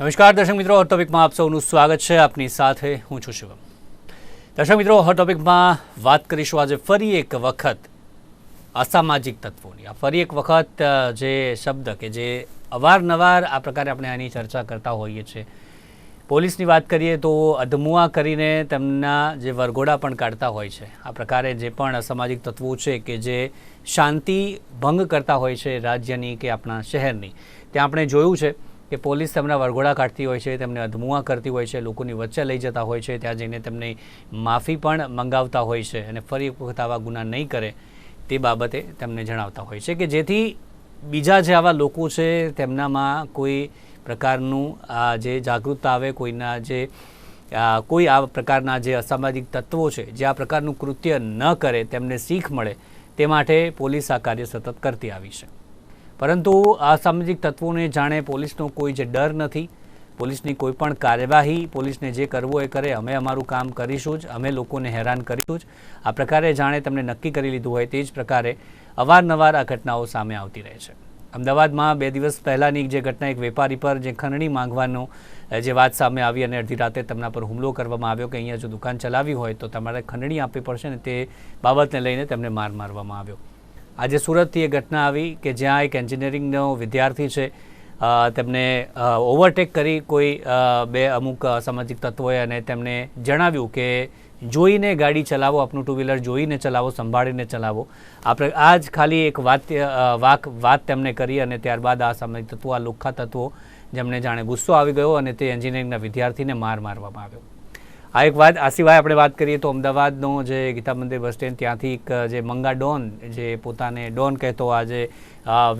નમસ્કાર દર્શક મિત્રો, હોટ ટોપિકમાં આપ સૌનું સ્વાગત છે. આપની સાથે હું છું શિવમ. દર્શક મિત્રો, હોટ ટોપિકમાં વાત કરીશું આજે ફરી એક વખત અસામાજિક તત્વોની. ફરી એક વખત જે શબ્દ કે જે અવારનવાર આ પ્રકારે આપણે આની ચર્ચા કરતા હોઈએ છીએ. પોલીસની વાત કરીએ તો અધમુઆ કરીને તેમના જે વરઘોડા પણ કાઢતા હોય છે. આ પ્રકારે જે પણ અસામાજિક તત્વો છે કે જે શાંતિ ભંગ કરતા હોય છે રાજ્યની કે આપણા શહેરની, ત્યાં આપણે જોયું છે કે પોલીસ તેમના વરઘોડા કાઢતી હોય છે, તેમને અધમુઆ કરતી હોય છે, લોકોની વચ્ચે લઈ જતા હોય છે, ત્યાં જઈને તેમને માફી પણ મંગાવતા હોય છે અને ફરી એક વખત આવા ગુના નહીં કરે તે બાબતે તેમને જણાવતા હોય છે કે જેથી બીજા જે આવા લોકો છે તેમનામાં કોઈ પ્રકારનું જે જાગૃતતા આવે, કોઈના જે કોઈ આ પ્રકારના જે અસામાજિક તત્વો છે જે આ પ્રકારનું કૃત્ય ન કરે તેમને શીખ મળે તે માટે પોલીસ આ કાર્ય સતત કરતી આવી છે. પરંતુ અસામાજિક તત્વોને જાણે પોલીસનો કોઈ જે ડર નથી, પોલીસની કોઈ પણ કાર્યવાહી પોલીસને જે કરવું એ કરે, અમે અમારું કામ કરીશું જ, અમે લોકોને હેરાન કરીશું જ, આ પ્રકારે જાણે તમને નક્કી કરી લીધું હોય તે જ પ્રકારે અવારનવાર આ ઘટનાઓ સામે આવતી રહે છે. અમદાવાદમાં 2 દિવસ પહેલાંની જે ઘટના, એક વેપારી પર જે ખંડણી માંગવાનો જે વાત સામે આવી અને અડધી રાતે તેમના પર હુમલો કરવામાં આવ્યો કે અહીંયા જો દુકાન ચલાવી હોય તો તમારે ખંડણી આપવી પડશે ને તે બાબતને લઈને તેમને માર મારવામાં આવ્યો. આજે સુરતથી એ ઘટના આવી કે જ્યાં એક એન્જિનિયરિંગનો વિદ્યાર્થી છે, તેમને ઓવરટેક કરી કોઈ અમુક અસામાજિક તત્વોએ અને તેમને જણાવ્યું કે જોઈને ગાડી ચલાવો, આપનું ટુ વ્હીલર જોઈને ચલાવો, સંભાળીને ચલાવો. આ જ ખાલી એક વાત તેમણે કરી અને ત્યારબાદ આ અસામાજિક તત્વો, આ લુખ્ખા તત્વો, જેમને જાણે ગુસ્સો આવી ગયો અને તે એન્જિનિયરિંગના વિદ્યાર્થીને માર મારવામાં આવ્યો. આ એક વાત. આ સિવાય આપણે વાત કરીએ તો અમદાવાદનો જે ગીતા મંદિર બસ સ્ટેન્ડ, ત્યાંથી એક જે મંગા ડોન, જે પોતાને ડોન કહેતો આ જે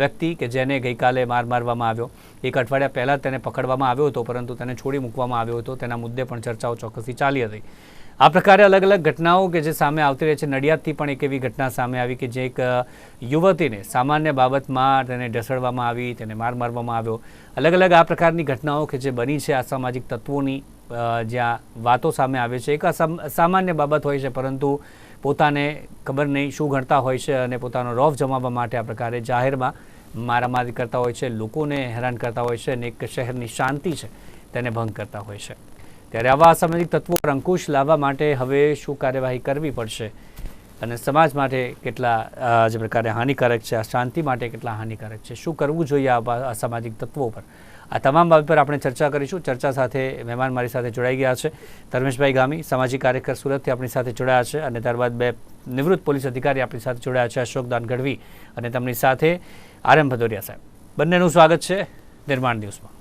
વ્યક્તિ કે જેને ગઈકાલે માર મારવામાં આવ્યો, 1 અઠવાડિયા પહેલાં તેને પકડવામાં આવ્યો હતો પરંતુ તેને છોડી મૂકવામાં આવ્યો હતો. તેના મુદ્દે પણ ચર્ચાઓ ચોક્કસથી ચાલી હતી. આ પ્રકારે અલગ અલગ ઘટનાઓ કે જે સામે આવતી રહે છે. નડિયાદથી પણ એક એવી ઘટના સામે આવી કે જે એક યુવતીને સામાન્ય બાબતમાં તેને ઢસડવામાં આવી, તેને માર મારવામાં આવ્યો. અલગ અલગ આ પ્રકારની ઘટનાઓ કે જે બની છે અસામાજિક તત્વોની, જ્યાં વાતો સામે આવે છે. એક સામાન્ય બાબત હોય છે પરંતુ પોતાને ખબર નહીં શું ગણતા હોય છે અને પોતાનો રોફ જમાવવા માટે આ પ્રકારે જાહેરમાં મારામારી કરતા હોય છે, લોકોને હેરાન કરતા હોય છે અને એક શહેરની શાંતિ છે તેને ભંગ કરતા હોય છે. ત્યારે આવા અસામાજિક તત્વો પર અંકુશ લાવવા માટે હવે શું કાર્યવાહી કરવી પડશે અને સમાજ માટે કેટલા જે પ્રકારે હાનિકારક છે, આ શાંતિ માટે કેટલા હાનિકારક છે, શું કરવું જોઈએ આવા અસામાજિક તત્વો પર, આ તમામ બાબત પર આપણે ચર્ચા કરીશું. ચર્ચા સાથે મહેમાન મારી સાથે જોડાઈ ગયા છે. ધર્મેશભાઈ ગામી, સામાજિક કાર્યકર, સુરતથી આપણી સાથે જોડાયા છે અને ત્યારબાદ 2 નિવૃત્ત પોલીસ અધિકારી આપણી સાથે જોડાયા છે, અશોકદાન ગઢવી અને તેમની સાથે RM ભદોરિયા સાહેબ. બંનેનું સ્વાગત છે નિર્માણ ન્યૂઝમાં.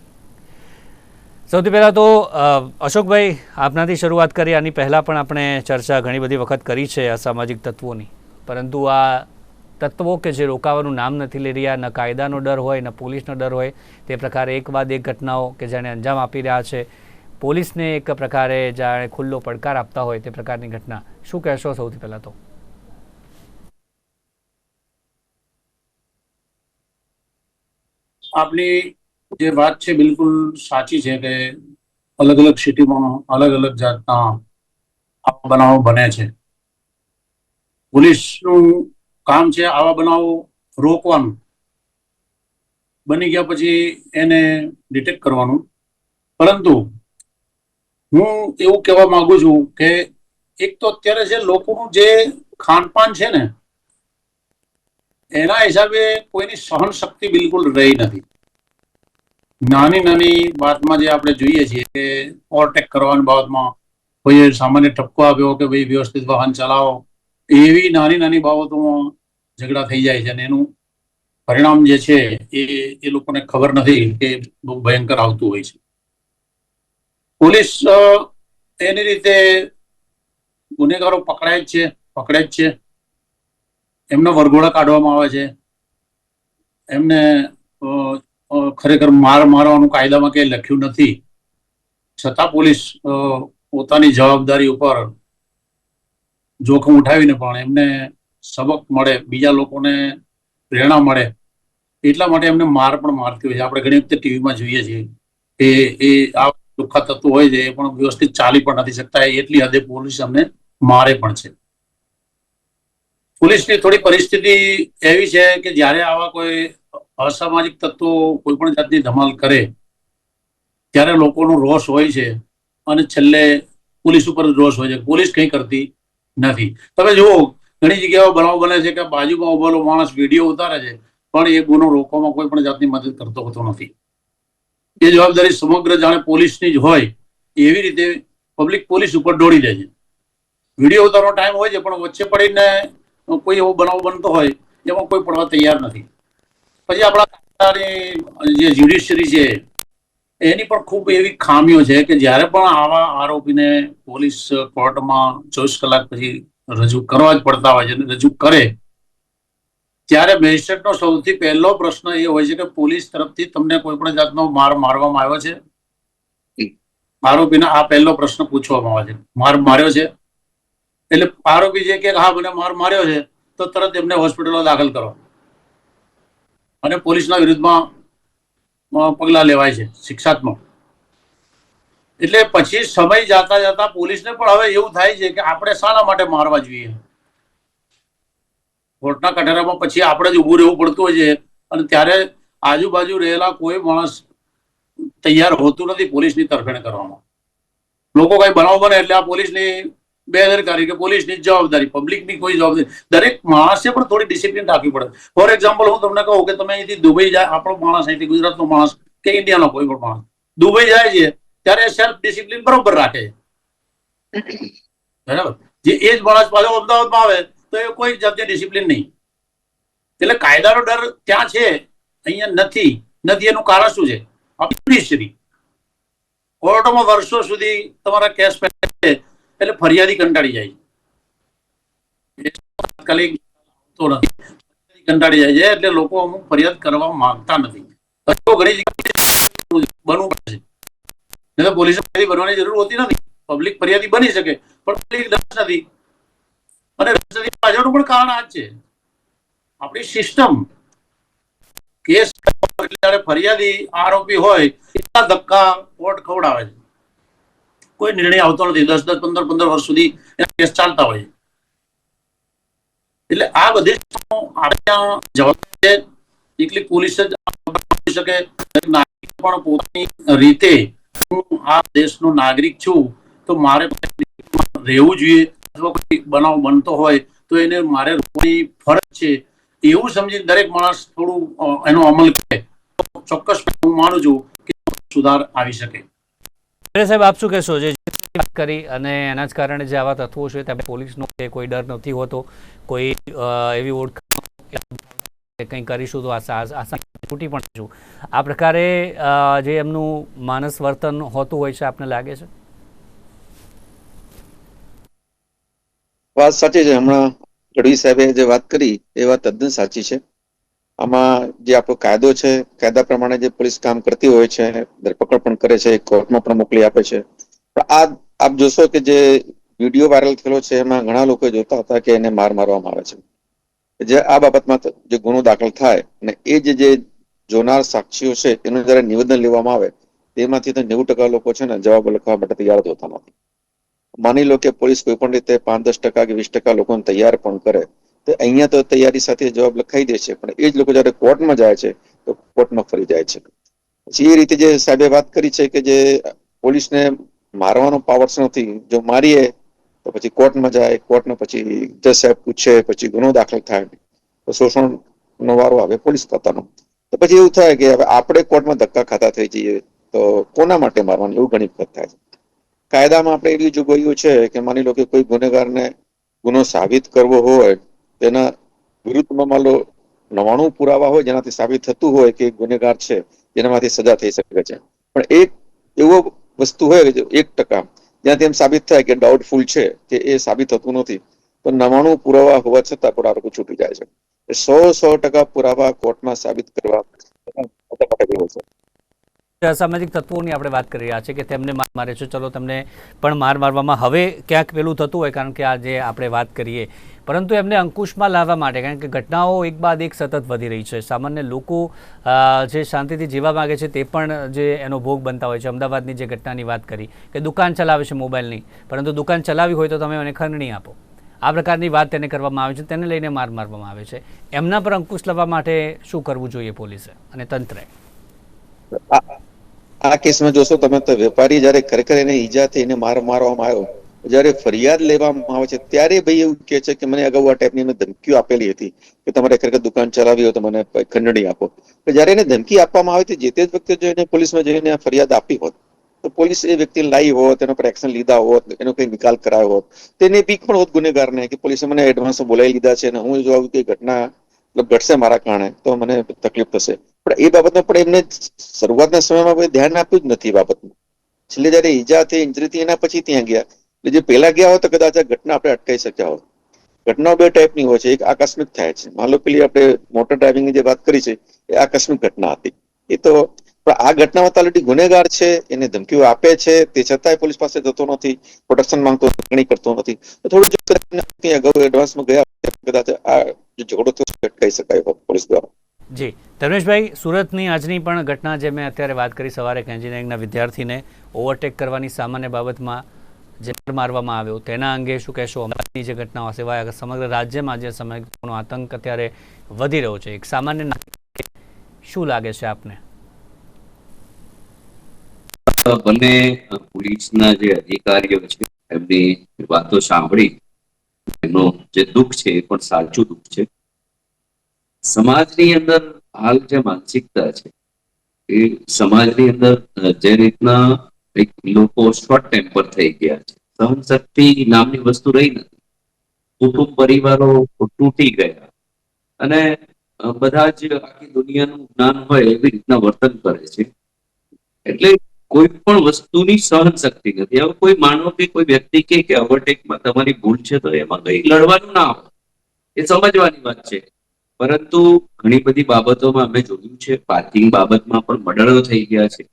સૌથી પહેલાં તો અશોકભાઈ, આપનાથી શરૂઆત કરી. આની પહેલાં પણ આપણે ચર્ચા ઘણી બધી વખત કરી છે અસામાજિક તત્વોની, પરંતુ આ તત્વો કે જે રોકાવાનું નામ નથી લઈ રહ્યા, ન કાયદાનો ડર હોય ન પોલીસનો ડર હોય, તે પ્રકારે એક બાદ એક ઘટનાઓ કે જેને અંજામ આપી રહ્યા છે, પોલીસને એક પ્રકારે જાણે ખુલ્લો પડકાર આપતા હોય તે પ્રકારની ઘટના, શું કહેશો સૌથી પહેલાં તો? આપની જે વાત છે બિલકુલ સાચી છે કે અલગ અલગ સિટીમાં અલગ અલગ જાતના આવા બનાવો બને છે. પોલીસનું કામ છે આવા બનાવો રોકવાનું, બની ગયા પછી એને ડિટેક્ટ કરવાનું. પરંતુ હું એવું કહેવા માંગુ છું કે એક તો અત્યારે જે લોકોનું જે ખાનપાન છે ને, એના હિસાબે કોઈની સહન શક્તિ બિલકુલ રહી નથી. નાની નાની વાતમાં જે આપણે જોઈએ છીએ કે ઓવરટેક કરવાની બાબતમાં કોઈએ સામાન્ય ઠપકો આપ્યો કે ભાઈ વ્યવસ્થિત વાહન ચલાવો, એવી નાની નાની બાબતોમાં ઝઘડા થઈ જાય છે અને એનું પરિણામ જે છે એ લોકોને ખબર નથી કે બહુ ભયંકર આવતું હોય છે. પોલીસ એની રીતે ગુનેગારો પકડાય જ છે. એમના વરઘોડા કાઢવામાં આવે છે, એમને ખરેખર મારવાનું કાયદામાં કંઈ લખ્યું નથી, છતાં પોલીસ પોતાની જવાબદારી ઉપર જોખમ ઉઠાવીને પણ એમને સબક મળે, બીજા લોકોને પ્રેરણા મળે એટલા માટે એમને માર પણ મારતી હોય છે. આપણે ઘણી વખતે ટીવીમાં જોઈએ છીએ કે એ આ લુખ્ખા તત્વો હોય છે એ પણ વ્યવસ્થિત ચાલી પણ નથી શકતા, એટલી હદે પોલીસ અમને મારે પણ છે. પોલીસની થોડી પરિસ્થિતિ એવી છે કે જ્યારે આવા કોઈ અસામાજિક તત્વો કોઈ પણ જાતની ધમાલ કરે ત્યારે લોકોનો રોષ હોય છે અને છેલ્લે પોલીસ ઉપર રોષ હોય છે. પોલીસ કંઈ કરતી નથી. તમે જુઓ, ઘણી જગ્યાઓ બનાવ બને છે કે બાજુમાં ઉભેલો માણસ વિડીયો ઉતારે છે, પણ એ ગુનો રોકવામાં કોઈ પણ જાતની મદદ કરતો હોતો નથી. એ જવાબદારી સમગ્ર જાણે પોલીસની જ હોય એવી રીતે પબ્લિક પોલીસ ઉપર દોડી જાય છે. વિડીયો ઉતારવાનો ટાઈમ હોય છે, પણ વચ્ચે પડીને કોઈ એવો બનાવ બનતો હોય એમાં કોઈ પડવા તૈયાર નથી. પછી આપણા જે જ્યુડિશિયરી છે એની પણ ખૂબ એવી ખામીઓ છે કે જ્યારે પણ આવા આરોપીને પોલીસ કોર્ટમાં 24 કલાક પછી રજૂ કરવા જ પડતા હોય છે, અને રજૂ કરે ત્યારે મેજિસ્ટ્રેટનો સૌથી પહેલો પ્રશ્ન એ હોય છે કે પોલીસ તરફથી તમને કોઈ પણ જાતનો માર મારવામાં આવ્યો છે? આરોપીને આ પહેલો પ્રશ્ન પૂછવામાં આવે છે, માર માર્યો છે? એટલે આરોપી જે કે હા મને માર માર્યો છે તો તરત એમને હોસ્પિટલમાં દાખલ કરો અને પોલીસના વિરુદ્ધમાં પગલાં લેવાય છે શિક્ષાત્મક. એટલે પછી સમય જતા જતા પોલીસને પણ હવે એવું થાય છે કે આપણે શાના માટે મારવા જોઈએ. કોર્ટના કઠેરામાં પછી આપણે જ ઊભું રહેવું પડતું હોય છે, અને ત્યારે આજુબાજુ રહેલા કોઈ માણસ તૈયાર હોતું નથી પોલીસની તરફેણ કરવામાં. લોકો કઈ બનાવ બને એટલે આ પોલીસની બેદરકારી કે પોલીસની જવાબદારી, પબ્લિકની કોઈ જવાબદારી. દરેક માણસે પણ થોડી ડિસિપ્લિન રાખવી પડે. ફોર એક્ઝામ્પલ હું તમને કહું કે તમે અહીંથી દુબઈ જાય, આપણો માણસ અહીંથી ગુજરાતનો માણસ કે ઇન્ડિયાનો કોઈ પણ માણસ દુબઈ જાય છે ત્યારે સેલ્ફ ડિસિપ્લિન બરોબર રાખે છે, બરાબર. જે એ જ માણસ પાછો અમદાવાદમાં આવે તો એ કોઈ જાતની ડિસિપ્લિન નહીં. એટલે કાયદાનો ડર ત્યાં છે, અહીંયા નથી. એનું કારણ શું છે? જ્યુડિશિયરી. કોર્ટમાં વર્ષો સુધી તમારા કેસ છે એટલે ફરિયાદી કંટાળી જાય છે. તાત્કાલિક કંટાળી જાય છે એટલે લોકો અમુક ફરિયાદ કરવા માંગતા નથી. ઘણી જગ્યાએ બનવું પડે છે. પોલીસ બનવાની જરૂર હોતી નથી. પબ્લિક ફરિયાદી બની શકે પણ પબ્લિક રસ નથી. અને રસ નથી પાછળનું પણ કારણ આ જ છે, આપણી સિસ્ટમ. કેસ જ્યારે ફરિયાદી આરોપી હોય એટલા ધક્કા કોર્ટ ખવડાવે છે, કોઈ નિર્ણય આવતો નથી. 10-10, 15-15 વર્ષ સુધી કેસ ચાલતા હોય. એટલે આ બધી જવાબદારી છે. એકલી પોલીસ જ શકે. નાગરિક પણ પોતાની રીતે હું આ દેશનો નાગરિક છું તો મારે રહેવું જોઈએ, અથવા કોઈ બનાવ બનતો હોય તો એને મારે રોકવાની ફરજ છે એવું સમજી દરેક માણસ થોડું એનો અમલ કરે તો ચોક્કસ હું માનું છું કે સુધાર આવી શકે. સાહેબ, આપ શું કહેશો? જે વાત કરી અને એના જ કારણે જે આવા તત્વો છે તેમને પોલીસનો કોઈ ડર નથી હોતો, કોઈ એવી ઓળખ કંઈ કરીશું તો છૂટી પણ છું, આ પ્રકારે જે એમનું માનસ વર્તન હોતું હોય છે, આપને લાગે છે? વાત સાચી છે. હમણાં ગઢવી સાહેબે જે વાત કરી એ વાત તદ્દન સાચી છે. આમાં જે આપણો કાયદો છે, કાયદા પ્રમાણે જે પોલીસ કામ કરતી હોય છે, ધરપકડ પણ કરે છે, કોર્ટમાં પણ મોકલી આપે છે. પણ આ આપ જોશો કે જે વિડીયો વાયરલ થયેલો છે એમાં ઘણા લોકો જોતા હતા કે એને માર મારવામાં આવે છે. જે આ બાબતમાં જે ગુનો દાખલ થાય અને એ જે જોનાર સાક્ષીઓ છે એનું જયારે નિવેદન લેવામાં આવે તેમાંથી તો 90% લોકો છે ને જવાબ લખવા માટે તૈયાર હોતા નથી. માની લો કે પોલીસ કોઈ પણ રીતે 5-10% કે 20% લોકોને તૈયાર પણ કરે તો અહીંયા તો તૈયારી સાથે જવાબ લખાઈ દે છે, પણ એ જ લોકો જયારે કોર્ટમાં જાય છે તો કોર્ટમાં ફરી જાય છે. પછી એ રીતે જે સાહેબે વાત કરી છે કે જે પોલીસને મારવાનો પાવર્સ નથી, જો મારીએ તો પછી કોર્ટમાં જાય, કોર્ટને પછી જજ સાહેબ પૂછે, પછી ગુનો દાખલ થાય તો શોષણનો વારો આવે પોલીસ ખાતાનો. તો પછી એવું થાય કે હવે આપણે કોર્ટમાં ધક્કા ખાતા થઈ જઈએ તો કોના માટે મારવાનું, એવું ઘણી વખત થાય છે. કાયદામાં આપણે એવી જોગવાઈઓ છે કે માની લો કે કોઈ ગુનેગારને ગુનો સાબિત કરવો હોય તેના વિરુદ્ધમાં માન લો 99 પુરાવા હોય જેનાથી સાબિત થતું હોય કે ગુનેગાર છે, જેનામાંથી સજા થઈ શકે છે. પણ એક એવો વસ્તુ હોય કે 1% જ્યાંથી એમ સાબિત થાય કે ડાઉટફુલ છે કે એ સાબિત થતું નથી, તો 99 પુરાવા હોવા છતાં પણ આ લોકો છૂટી જાય છે. 100% પુરાવા કોર્ટમાં સાબિત કરવા છે. અસામાજિક તત્વોની આપણે વાત કરી રહ્યા છીએ કે તેમને માર મારે છે, ચલો તેમને પણ માર મારવામાં હવે ક્યાંક પેલું થતું હોય કારણ કે આજે આપણે વાત કરીએ, પરંતુ એમને અંકુશમાં લાવવા માટે, કારણ કે ઘટનાઓ એક બાદ એક સતત વધી રહી છે, સામાન્ય લોકો જે શાંતિથી જીવવા માગે છે તે પણ જે એનો ભોગ બનતા હોય છે. અમદાવાદની જે ઘટનાની વાત કરી કે દુકાન ચલાવે છે મોબાઈલની, પરંતુ દુકાન ચલાવી હોય તો તમે એને ખંડણી આપો, આ પ્રકારની વાત તેને કરવામાં આવે છે, તેને લઈને માર મારવામાં આવે છે. એમના પર અંકુશ લાવવા માટે શું કરવું જોઈએ પોલીસે અને તંત્રએ? આ કેસમાં જોશો તમે તો વેપારી જયારે ખરેખર એને ઈજા થઈ એને મારવામાં આવ્યો, જયારે ફરિયાદ લેવામાં આવે છે ત્યારે ભાઈ એવું કે છે કે મને અગાઉ આ ટાઈપની મેં ધમકીઓ આપેલી હતી કે તમારે ખરેખર દુકાન ચલાવી હોય તો મને ખંડણી આપો. જયારે એને ધમકી આપવામાં આવી હતી જે તે જ વખતે જો એને પોલીસમાં જઈને ફરિયાદ આપી હોત તો પોલીસ એ વ્યક્તિ લાવી હોત, એના પર એક્શન લીધા હોત, એનો કઈ નિકાલ કરાયો હોત, તેને બીક પણ હોત ગુનેગારને કે પોલીસે મને એડવાન્સમાં બોલાવી લીધા છે અને હું જો આવી કઈ ઘટના ઘટશે મારા કારણે તો મને તકલીફ થશે. પણ એ બાબતમાં પણ એમને શરૂઆતના સમયમાં કોઈ ધ્યાન આપ્યું જ નથી એ બાબતનું. છેલ્લે જયારે ઈજા થઈ, ઇન્જરી થઈ, એના પછી ત્યાં ગયા. એટલે જે પહેલા ગયા હોત તો કદાચ આ ઘટના આપણે અટકાવી શક્યા હોત. ઘટનાઓ બે ટાઈપની હોય છે, એક આકસ્મિક થાય છે. માન લો પેલી આપણે મોટર ડ્રાઇવિંગની જે વાત કરી છે એ આકસ્મિક ઘટના હતી. એ તો પણ આ ઘટનામાં તાલટી ગુનેગાર છે, એને ધમકીઓ આપે છે, તે છતાંય પોલીસ પાસે જતો નથી, પ્રોટેક્શન માંગતો ઘણી કરતો નથી. તો થોડું જો અગાઉ એડવાન્સમાં ગયા કદાચ આ જે ઝઘડો થયો અટકાવી શકાય હોત પોલીસ દ્વારા. જી ધર્મેશભાઈ, સુરતની આજની પણ ઘટના જે મેં અત્યારે વાત કરી, સવારે એક એન્જિનિયરિંગના વિદ્યાર્થીને ઓવરટેક કરવાની સામાન્ય બાબતમાં જે મારવામાં આવ્યો, તેના અંગે શું કહેશો? અમદાવાદની જે ઘટનાઓ સિવાય સમગ્ર રાજ્યમાં જે સમયનો આતંક અત્યારે વધી રહ્યો છે, એક સામાન્ય નાગરિક શું લાગે છે આપને? બંને પોલીસના જે અધિકારીઓ છે એમની વાતો સાંભળી એમનું જે દુઃખ છે એ પણ સાચું દુઃખ છે. સમાજની અંદર હાલ જે માનસિકતા છે એ સમાજની અંદર જે રીતના એક લોકો શોર્ટ ટેમ્પર થઈ ગયા છે, સહનશક્તિ નામની વસ્તુ રહી નથી, કુટુંબ પરિવારો તૂટી ગયા અને બધા જ આખી દુનિયાનું જ્ઞાન હોય એવી રીતના વર્તન કરે છે. એટલે કોઈ પણ વસ્તુની સહનશક્તિ નથી. હવે કોઈ માનવ કે કોઈ વ્યક્તિ કે ઓવરટેકમાં તમારી ભૂલ છે તો એમાં કઈ લડવાનું ના હોય, એ સમજવાની વાત છે. પરંતુ ઘણી બધી બાબતોમાં અમે જોયું છે, પાર્કિંગ બાબતમાં પણ મર્ડરો થઈ ગયા છે.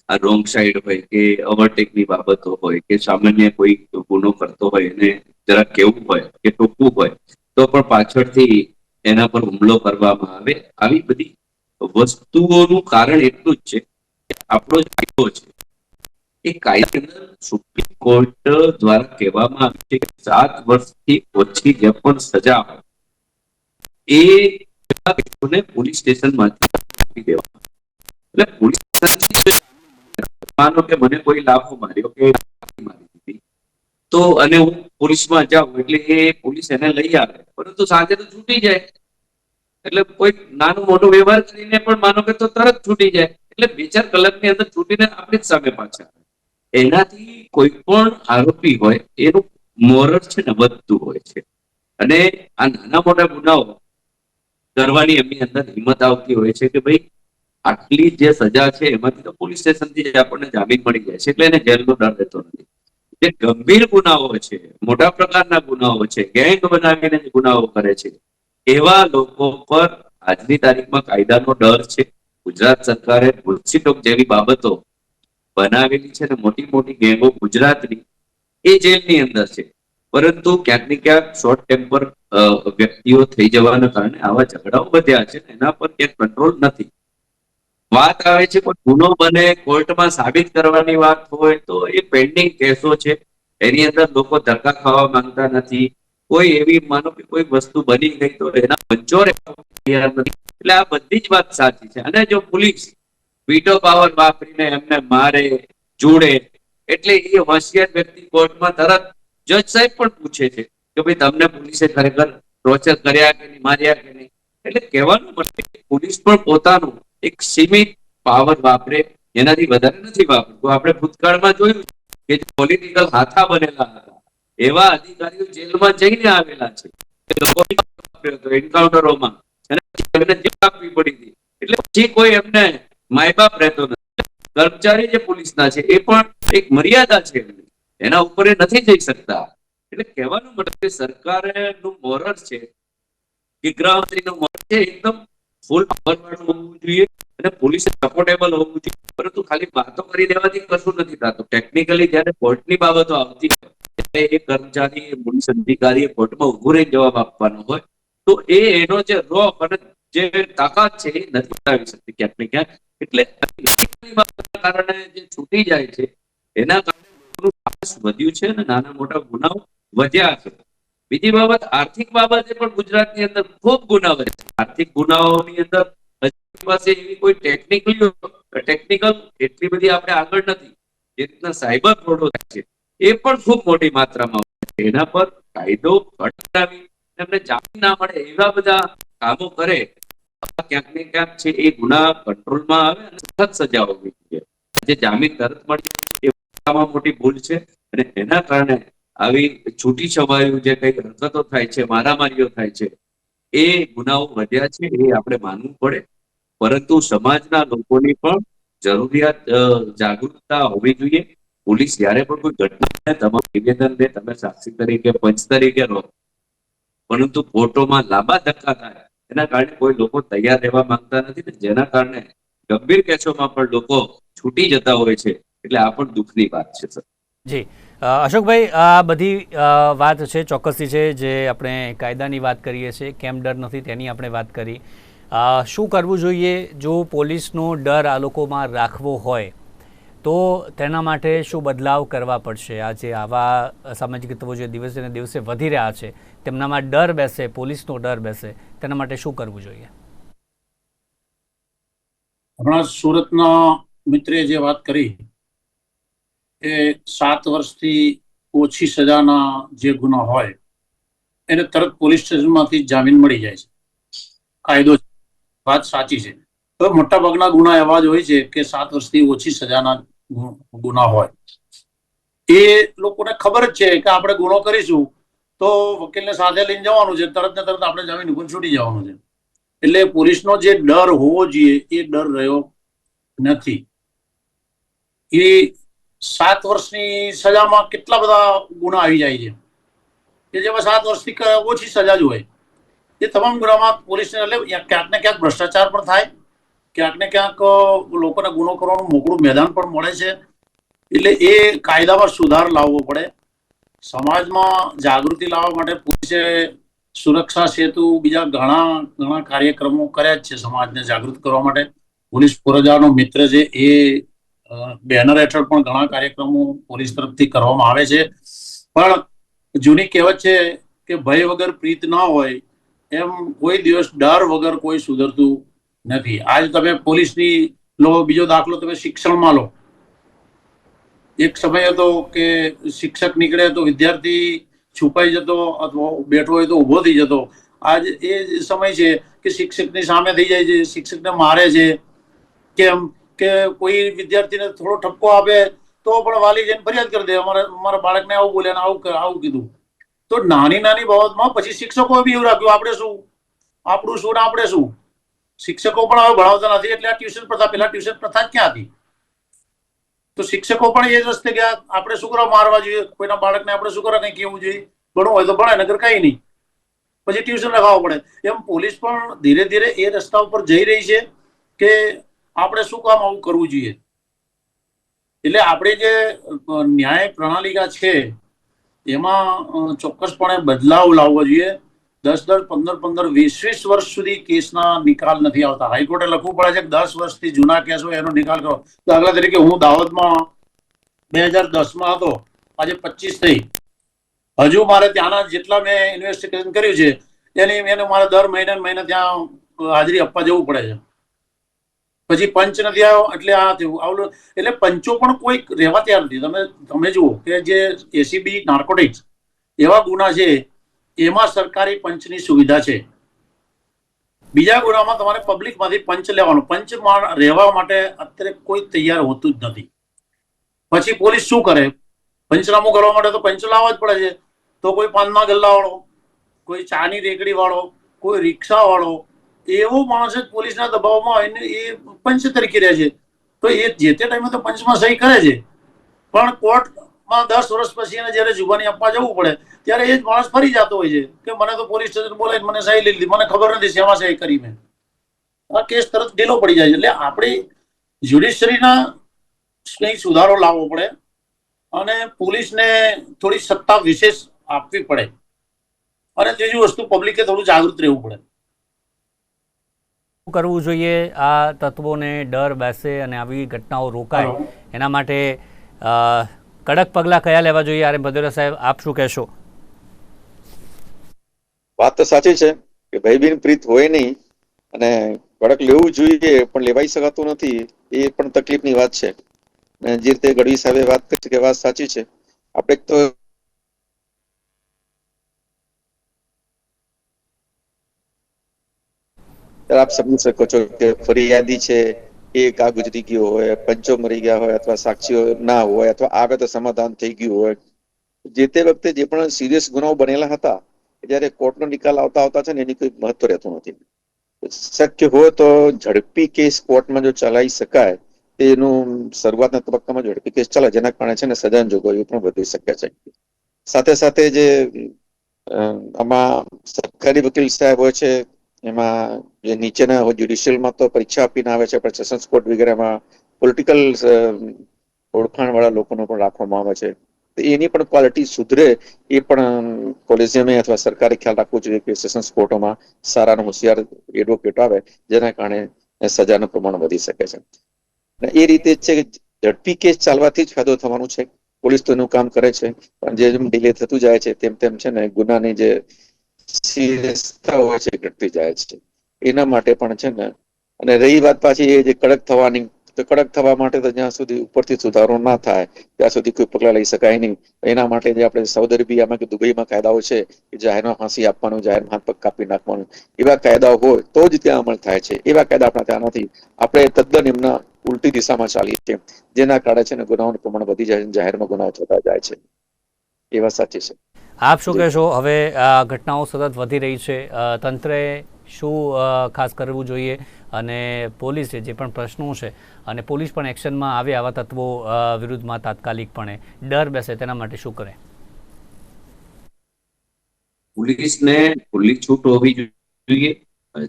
આ રોંગ સાઈડ હોય કે ઓવરટેકની બાબતો હોય કે સામાન્ય કોઈ ગુનો કરતો હોય એને જરા કેવું હોય કે ટોકવું હોય તો પણ પાછળથી એના પર હુમલો કરવામાં આવે. આવી બધી વસ્તુઓનું કારણ એટલું જ છે કે આપણો જે કાયદો છે એ કાયદા સુપ્રીમ કોર્ટ દ્વારા કહેવામાં આવ્યું છે કે 7 વર્ષથી ઓછી જે પણ સજા હોય એ પોલીસ સ્ટેશનમાંથી આપી દેવામાં. એટલે પોલીસ માનો કે મને કોઈ લાફો માર્યો કે મારી દીધી તો અને હું પોલીસમાં જાઉં એટલે એ પોલીસ એને લઈ આવે, પરંતુ સાંજે તો છૂટી જાય. એટલે કોઈ નાનો મોટો વ્યવહાર કરીને પણ માનો કે તો તરત છૂટી જાય. એટલે 2-4 કલાકની અંદર છૂટીને આપણી જ સામે પાછા. એનાથી કોઈ પણ આરોપી હોય એનું મોરલ છે ને વધતું હોય છે અને આ નાના મોટા ગુનાઓ કરવાની એમની અંદર હિંમત આવતી હોય છે કે ભાઈ આટલી જે સજા છે એમાંથી તો પોલીસ સ્ટેશનથી આપણને જામીન મળી જાય છે એટલે એને જેલનો ડર રહેતો નથી. જે ગંભીર ગુનાઓ છે, મોટા પ્રકારના ગુનાઓ છે, ગેંગ બનાવીને જે ગુનાઓ કરે છે એવા લોકો પર આજની તારીખમાં કાયદાનો ડર છે. ગુજરાત સરકારે ગુજસીટોક જેવી બાબતો બનાવેલી છે અને મોટી મોટી ગેંગો ગુજરાતની એ જેલની અંદર છે. પરંતુ ક્યાંક ને ક્યાંક શોર્ટ ટેમ્પર વ્યક્તિઓ થઈ જવાના કારણે આવા ઝઘડાઓ વધ્યા છે. એના પર ક્યાંક કંટ્રોલ નથી. વાત આવે છે કોઈ ગુનો બને કોર્ટમાં સાબિત કરવાની વાત હોય તો એ પેન્ડિંગ કેસો છે, એની અંદર લોકો ધક્કા ખાવા માંગતા નથી. કોઈ એવી માનો કે કોઈ વસ્તુ બની ગઈ તો એના પંચોરે તૈયાર નથી. એટલે આ બધી જ વાત સાચી છે અને જો પોલીસ વીટો પાવર વાપરીને એમને મારે જોડે એટલે એ હોશિયાર વ્યક્તિ કોર્ટમાં તરત જજ સાહેબ પણ પૂછે છે કે ભાઈ તમને પોલીસે ખરેખર ટોર્ચર કર્યા કે નહીં, માર્યા કે નહીં. એટલે કહેવાનું મતલબ પોલીસ પણ પોતાનું એક સીમિત પાવર વાપરે, એનાથી વધારે નથી વાપરતું. આપણે ભૂતકાળમાં જોયું કે જે પોલિટિકલ હાથા બનેલા હતા એવા અધિકારીઓ જેલમાં જઈને આવેલા છે. એન્કાઉન્ટરોમાં એમને જેલ આપવી પડી હતી. એટલે પછી કોઈ એમને માયબાપ રહેતો નથી. કર્મચારી જે પોલીસના છે એ પણ એક મર્યાદા છે, એના ઉપર એ નથી જઈ શકતા. એટલે કહેવાનું મતલબ કે સરકારનું મોરલ છે કે ગૃહમંત્રીનું મોરલ છે એકદમ ફૂલ પાવર વાળું હોવું જોઈએ અને પોલીસ સપોર્ટેબલ હોવું જોઈએ. પરંતુ ખાલી વાતો કરી દેવાથી કશું નથી થતું. ટેકનિકલી જયારે કોર્ટની બાબતો આવતી હોય ત્યારે એ કર્મચારી પોલીસ અધિકારીએ કોર્ટમાં ઉભું રહી જવાબ આપવાનો હોય તો એનો જે રોપ અને જે તાકાત છે એ નથી બતાવી શકતી ક્યાંક ને ક્યાંક. એટલે કારણે જે છૂટી જાય છે એના કારણે વધ્યું છે અને નાના મોટા ગુનાઓ વધ્યા છે. બીજી બાબત આર્થિક બાબતે પણ ગુજરાતની અંદર ખૂબ ગુનાઓ છે. આર્થિક ગુનાઓની અંદર પાસે એવી કોઈ ટેકનિકલી ટેકનિકલ એટલી બધી આપણે આગળ નથી. જે રીતના સાયબર ફ્રોડો થાય છે એ પણ ખૂબ મોટી માત્રામાં હોય છે. એના પર કાયદો કડકાવી એમને જામીન ના મળે એવા બધા કામો કરે, ક્યાંક ને ક્યાંક છે એ ગુના કંટ્રોલમાં આવે અને સખત સજા હોવી જોઈએ. જે જામીન તરત મળી એ મોટામાં મોટી ભૂલ છે અને એના કારણે આવી છૂટી છવાયું જે કઈ હરકતો થાય છે, મારામારીઓ થાય છે, એ ગુનાઓ વધ્યા છે એ આપણે માનવું પડે. પરંતુ સમાજના લોકોની પણ જરૂરિયાત જાગૃતતા હોવી જોઈએ. પોલીસ જ્યારે પણ કોઈ ઘટના તમારું નિવેદનને તમે સાક્ષી તરીકે પંચ તરીકે રહો, પરંતુ કોર્ટોમાં લાંબા ધક્કા થાય એના કારણે કોઈ લોકો તૈયાર રહેવા માંગતા નથી ને જેના કારણે ગંભીર કેસોમાં પણ લોકો છૂટી જતા હોય છે. એટલે આ પણ દુઃખની વાત છે સર. જી અશોકભાઈ, આ બધી વાત છે ચોક્કસથી છે, જે આપણે કાયદાની વાત કરીએ છીએ, કેમ ડર નથી તેની આપણે વાત કરી. શું કરવું જોઈએ જો પોલીસનો ડર આ લોકોમાં રાખવો હોય તો તેના માટે શું બદલાવ કરવા પડશે? આજે આવા અસામાજિક તત્વો જે દિવસે ને દિવસે વધી રહ્યા છે તેમનામાં ડર બેસે, પોલીસનો ડર બેસે, તેના માટે શું કરવું જોઈએ? હમણાં સુરતના મિત્રે જે વાત કરી એ 7 વર્ષથી ઓછી સજાના જે ગુના હોય એને તરત પોલીસ સ્ટેશનમાંથી જામીન મળી જાય છે. કાયદો વાત સાચી છે. તો મોટા ભાગના ગુના એવા જ હોય છે કે 7 વર્ષથી ઓછી સજાના ગુના હોય. એ લોકોને ખબર જ છે કે આપણે ગુનો કરીશું તો વકીલને સાથે લઈને જવાનું છે, તરત ને તરત આપણે જામીન ઉપર છૂટી જવાનું છે. એટલે પોલીસનો જે ડર હોવો જોઈએ એ ડર રહ્યો નથી. એ 7 વર્ષની સજામાં કેટલા બધા ગુના આવી જાય છે કે જેમાં 7 વર્ષથી ઓછી સજા જ હોય. એ તમામ ગુનામાં પોલીસને એટલે ક્યાંક ને ક્યાંક ભ્રષ્ટાચાર પણ થાય, ક્યાંક ને ક્યાંક લોકોને ગુનો કરવાનું મોકળું મેદાન પણ મળે છે. એટલે એ કાયદામાં સુધાર લાવવો પડે. સમાજમાં જાગૃતિ લાવવા માટે પોલીસે સુરક્ષા સેતુ બીજા ઘણા કાર્યક્રમો કર્યા જ છે સમાજને જાગૃત કરવા માટે. પોલીસ ફરજાનો મિત્ર છે એ બેનર હેઠળ પણ ઘણા કાર્યક્રમો પોલીસ તરફથી કરવામાં આવે છે. પણ જૂની કહેવત છે કે ભય વગર પ્રીત ના હોય, એમ કોઈ દિવસ ડર વગર કોઈ સુધરતું નથી. આજ તમે પોલીસની લો, બીજો દાખલો તમે શિક્ષણમાં લો. એક સમય હતો કે શિક્ષક નીકળે તો વિદ્યાર્થી છુપાઈ જતો અથવા બેઠો હોય તો ઉભો થઈ જતો. આજ એ સમય છે કે શિક્ષકની સામે થઈ જાય છે, શિક્ષકને મારે છે. કેમ કે કોઈ વિદ્યાર્થીને થોડો ઠપકો આપે તો પણ વાલી જઈને ફરિયાદ કરી દે, અમારા બાળકને આવું બોલ્યા ને આવું કીધું. તો નાની નાની બાબતમાં પછી શિક્ષકો બી એવું રાખ્યું આપણે શું, આપણું શું ને આપણે શું. શિક્ષકો પણ હવે ભણાવતા નથી એટલે આ ટ્યુશન પ્રથા, પેલા ટ્યુશન પ્રથા ક્યાં હતી? તો શિક્ષકો પણ એ જ રસ્તે ગયા, આપણે શું કરવા મારવા જોઈએ કોઈના બાળકને, આપણે શું કરવા કંઈ કેવું જોઈએ? ભણવું હોય તો ભણે, નગર કઈ નહીં, પછી ટ્યુશન લગાવવું પડે. એમ પોલીસ પણ ધીરે ધીરે એ રસ્તા ઉપર જઈ રહી છે કે આપણે શું કામ આવું કરવું જોઈએ. એટલે આપણે જે ન્યાય પ્રણાલિકા છે એમાં ચોક્કસપણે બદલાવ લાવવો જોઈએ. 10-10, 15-15, 20-20 વર્ષ સુધી કેસના નિકાલ નથી આવતા. હાઈકોર્ટે લખવું પડે છે કે 10 વર્ષથી જૂના કેસ હોય એનો નિકાલ કરો. દાખલા તરીકે હું દાહોદમાં 2010માં હતો, આજે 25 થઈ. હજુ મારે ત્યાંના જેટલા મેં ઇન્વેસ્ટિગેશન કર્યું છે એને મારે દર મહિને ત્યાં હાજરી આપવા જવું પડે છે. પછી પંચ નથી આવ્યો એટલે આ થયું આવલું. એટલે પંચો પણ કોઈ રહેવા તૈયાર નથી. તમે જુઓ કે જે એસીબી નાર્કોટિક્સ એવા ગુના છે એમાં સરકારી પંચની સુવિધા છે. બીજા ગુનામાં તમારે પબ્લિકમાંથી પંચ લેવાનું. પંચમાં રહેવા માટે અત્યારે કોઈ તૈયાર હોતું જ નથી. પછી પોલીસ શું કરે? પંચનામું કરવા માટે તો પંચ લાવવા જ પડે છે. તો કોઈ પાનના ગલ્લા વાળો, કોઈ ચાની રેકડી વાળો, કોઈ રિક્ષા વાળો, એવો માણસ જ પોલીસના દબાવમાં એને એ પંચ તરીકે રહે છે. તો એ જે તે ટાઈમે તો પંચમાં સહી કરે છે, પણ કોર્ટમાં 10 વર્ષ પછી એને જયારે જુબાની આપવા જવું પડે ત્યારે એ જ માણસ ફરી જતો હોય છે કે મને તો પોલીસ સ્ટેશન બોલાવીને મને સહી લીધી, મને ખબર નથી શેમાં સહી કરી મેં. આ કેસ તરત ઢીલો પડી જાય છે. એટલે આપણી જ્યુડિશરીના કંઈ સુધારો લાવવો પડે અને પોલીસને થોડી સત્તા વિશેષ આપવી પડે. અને ત્રીજી વસ્તુ, પબ્લિકે થોડું જાગૃત રહેવું પડે. શું કરવું જોઈએ આ તત્વોને ડર બેસે અને આવી ઘટનાઓ રોકાય એના માટે કડક પગલાં કયા લેવા જોઈએ? આર એમ ભદૌરિયા સાહેબ, આપ શું કહેશો? વાત તો સાચી છે કે ભયબીન પ્રીત હોય નહીં અને કડક લેવું જોઈએ પણ લેવાઈ શકાતું નથી. એ પણ તકલીફની વાત છે. અને જે રીતે ગઢવી સાહેબે વાત કરી કે વાત સાચી છે. આપણે તો આપ સમજી શકો છો કે ફરિયાદી છે એ કા ગુજરી ગયો હોય, પંચો મરી ગયા હોય, અથવા સાક્ષીઓ ના હોય, અથવા આવે તો સમાધાન થઈ ગયું હોય. જે તે વખતે જે પણ સિરિયસ ગુનાઓ બનેલા હતા, જયારે કોર્ટનો નિકાલ આવતા આવતા છે ને એની કોઈ મહત્વ રહેતું નથી. શક્ય હોય તો ઝડપી કેસ કોર્ટમાં જો ચલાવી શકાય તેનું શરૂઆતના તબક્કામાં ઝડપી કેસ ચાલે, જેના કારણે છે ને સજાની જોગવાઈઓ પણ વધી શકે છે. સાથે સાથે જે આમાં સરકારી વકીલ સાહેબ હોય છે, એમાં જે નીચેના જ્યુડિશિયલમાં તો પરીક્ષા આપીને આવે છે, પણ સેશન્સ કોર્ટ વગેરેમાં પોલિટિકલ ઓળખાણ વાળા લોકોનો પણ રાખવામાં આવે છે. એની પણ ક્વોલિટી સુધરે એ પણ કોલેજિયમે અથવા સરકારે ખ્યાલ રાખવો જોઈએ કે સેશન્સ કોર્ટોમાં સારા હોશિયાર એડવોકેટ આવે, જેના કારણે સજાનું પ્રમાણ વધી શકે છે. એ રીતે જ છે કે ઝડપી કેસ ચાલવાથી જ ફાયદો થવાનું છે. પોલીસ તો એનું કામ કરે છે, પણ જેમ ડિલે થતું જાય છે તેમ તેમ છે ને ગુનાની જે સિરિયસતા હોય છે ઘટતી જાય છે. એના માટે પણ છે ને, અને રહી વાત પાછી એ જે કડક થવાની, તો કડક થવા માટે તો જ્યાં સુધી ઉપરથી સુધારો ના થાય ત્યાં સુધી કોઈ પગલા લઈ શકાય નહીં. એના માટે જે આપણે સાઉદી અરેબિયામાં કે દુબઈમાં કાયદાઓ છે કે જાહેરમાં ફાંસી આપવાનું, જાહેરમાં હાથ પગ કાપી નાખવાનું, એવા કાયદાઓ હોય તો જ ત્યાં અમલ થાય છે. એવા કાયદા આપણા ત્યાં નથી. આપણે તદ્દન એમના ઉલટી દિશામાં ચાલીએ છીએ, જેના કારણે છે ને ગુનાઓનું પ્રમાણ વધી જાય છે, જાહેરમાં ગુનાઓ થતા જાય છે. એ વાત સાચી છે. આપ શું કહેશો? હવે આ ઘટનાઓ સતત વધી રહી છે, તંત્રે શું ખાસ કરવું જોઈએ, અને પોલીસે જે પણ પ્રશ્નો છે અને પોલીસ પણ એક્શનમાં આવે આવા તત્વો વિરુદ્ધમાં તાત્કાલિકપણે ડર બેસે તેના માટે શું કરે? પોલીસને ખુલ્લી છૂટ હોવી જોઈએ.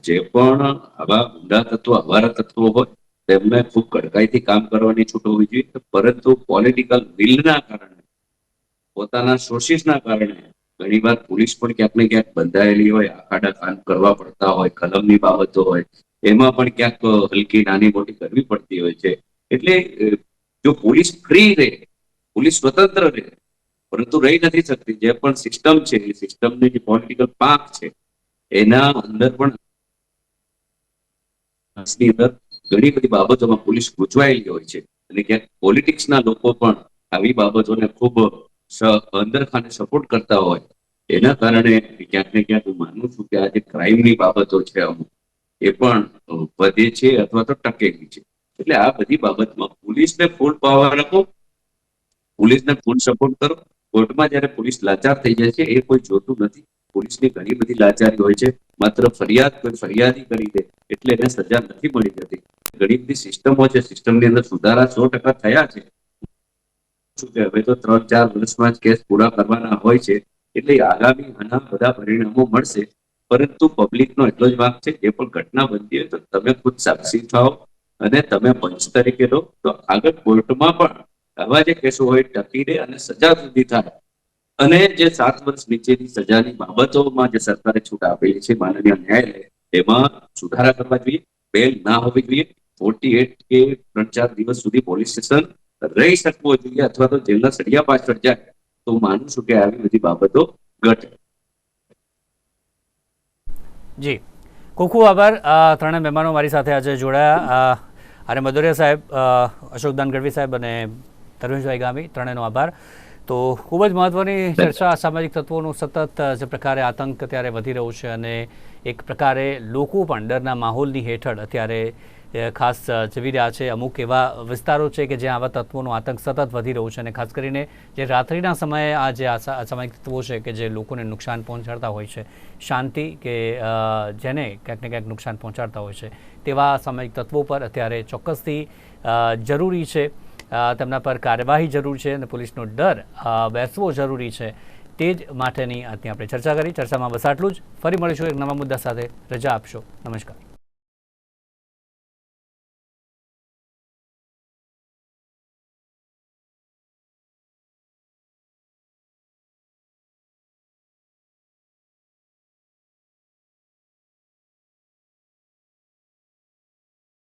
જે પણ આવા ગુંડા તત્વો, અવારા તત્વો હોય તેમને ખૂબ કડકાઈથી કામ કરવાની છૂટ હોવી જોઈએ. પરંતુ પોલિટિકલ વિલના કારણે, પોતાના સોર્સિસના કારણે ઘણીવાર પોલીસ પણ ક્યાંક ને ક્યાંક બંધાયેલી હોય, આખાડા કામ કરવા પડતા હોય, કલમની બાબતો હોય, એમાં પણ ક્યાંક હલકી નાની મોટી કરવી પડતી હોય છે. એટલે જો પોલીસ ફ્રી રહે, પોલીસ સ્વતંત્ર રહે, પરંતુ રહી નથી શકતી. જે પણ સિસ્ટમ છે, એ સિસ્ટમની જે પોલિટિકલ પાંખ છે એના અંદર પણ ઘણી બધી બાબતોમાં પોલીસ ગૂંચવાયેલી હોય છે, અને ક્યાંક પોલિટિક્સના લોકો પણ આવી બાબતોને ખૂબ અંદર ખાને સપોર્ટ કરતા હોય. એના કારણે ક્યાંક ને ક્યાંક હું માનું છું કે આ જે ક્રાઇમની બાબતો છે અમુક, એ પણ વધે છે અથવા તો ટકેલી છે. એટલે આ બધી બાબતમાં પોલીસને ફૂલ પાવર આપો, પોલીસને ફૂલ સપોર્ટ કરો. કોર્ટમાં જયારે પોલીસ લાચાર થઈ જાય છે, એ કોઈ જોતું નથી. પોલીસની ઘણી બધી લાચારી હોય છે. માત્ર ફરિયાદી કરી દે એટલે એને સજા નથી મળી જતી. ઘણી બધી સિસ્ટમો છે, સિસ્ટમની અંદર સુધારા 100% થયા છે. હવે તો 3-4 વર્ષમાં જ કેસ પૂરા કરવાના હોય છે, એટલે આગામી ઘણા બધા પરિણામો મળશે. પરંતુ પબ્લિકનો એટલો જ વાંક છે, જે પણ ઘટના બનતી હોય તો તમે ખુદ સાક્ષી થાઓ અને તમે પંચ તરીકે લો, તો આગળ કોર્ટમાં પણ આવા જે કેસો હોય ટકી રહે અને સજા સુધી થાય. અને જે 7 વર્ષ નીચેની સજાની બાબતોમાં જે સરકારે છૂટ આપેલી છે માનનીય ન્યાયાલય, એમાં સુધારા કરવા જોઈએ. બેલ ના હોવી જોઈએ. 48 કે 3-4 દિવસ સુધી પોલીસ સ્ટેશન રહી શકવો જોઈએ, અથવા તો જેલના સળિયા પાછળ જાય, તો હું માનું છું કે આવી બધી બાબતો ઘટે. જી, ખૂબ ખૂબ આભાર. ત્રણેય મહેમાનો મારી સાથે આજે જોડાયા, અને મધુરિયા સાહેબ, અશોકદાન ગઢવી સાહેબ અને ધર્મેશભાઈ ગામી, ત્રણેયનો આભાર. તો ખૂબ જ મહત્વની ચર્ચા, અસામાજિક તત્વોનું સતત જે પ્રકારે આતંક અત્યારે વધી રહ્યું છે, અને એક પ્રકારે લોકો પણ ડરના માહોલની હેઠળ અત્યારે ખાસ જીવી રહ્યા છે. અમુક એવા વિસ્તારો છે કે જ્યાં આવા તત્વોનો આતંક સતત વધી રહ્યું છે, અને ખાસ કરીને જે રાત્રિના સમયે આ જે અસામાજિક તત્વો છે કે જે લોકોને નુકસાન પહોંચાડતા હોય છે, શાંતિ કે જેને ક્યાંક ને ક્યાંક નુકસાન પહોંચાડતા હોય છે, તેવા અસામાજિક તત્વો પર અત્યારે ચોક્કસથી જરૂરી છે, તેમના પર કાર્યવાહી જરૂર છે, અને પોલીસનો ડર બેસવો જરૂરી છે. તે જ માટેની આજની આપણે ચર્ચા કરી. ચર્ચામાં બસ આટલું જ. ફરી મળીશું એક નવા મુદ્દા સાથે. રજા આપશો. નમસ્કાર.